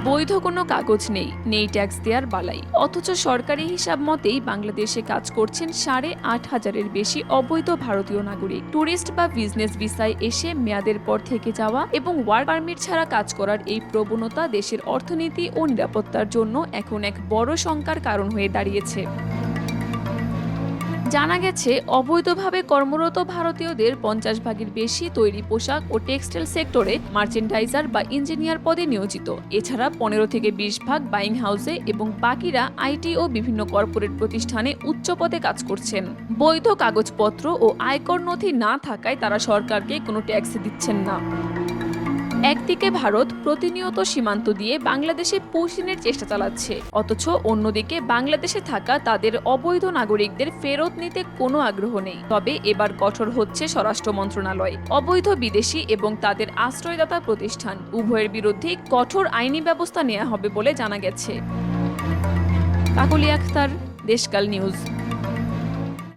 বৈধ কোনো কাগজ নেই ট্যাক্স দেওয়ার বালাই। অথচ সরকারি হিসাব মতেই বাংলাদেশে কাজ করছেন 8,500-এর বেশি অবৈধ ভারতীয় নাগরিক। ট্যুরিস্ট বা বিজনেস ভিসায় এসে মেয়াদের পর থেকে যাওয়া এবং ওয়ার্ক পারমিট ছাড়া কাজ করার এই প্রবণতা দেশের অর্থনীতি ও নিরাপত্তার জন্য এখন এক বড় শঙ্কার কারণ হয়ে দাঁড়িয়েছে। জানা গেছে, অবৈধভাবে কর্মরত ভারতীয়দের 50 ভাগের বেশি তৈরি পোশাক ও টেক্সটাইল সেক্টরে মার্চেন্ডাইজার বা ইঞ্জিনিয়ার পদে নিয়োজিত। এছাড়া 15 থেকে 20 ভাগ বাইং হাউসে এবং বাকিরা আইটি ও বিভিন্ন কর্পোরেট প্রতিষ্ঠানে উচ্চ পদে কাজ করছেন। বৈধ কাগজপত্র ও আয়কর নথি না থাকায় তারা সরকারকে কোনো ট্যাক্স দিচ্ছেন না। একদিকে ভারত প্রতিনিয়ত সীমান্ত দিয়ে বাংলাদেশে পুশিনের চেষ্টা চালাচ্ছে, অথচ অন্যদিকে বাংলাদেশে থাকা তাদের অবৈধ নাগরিকদের ফেরত নিতে কোনো আগ্রহ নেই। তবে এবার কঠোর হচ্ছে স্বরাষ্ট্র মন্ত্রণালয়। অবৈধ বিদেশি এবং তাদের আশ্রয়দাতা প্রতিষ্ঠান উভয়ের বিরুদ্ধে কঠোর আইনি ব্যবস্থা নেওয়া হবে বলে জানা গেছে। কাকলি আখতার, দেশকাল নিউজ।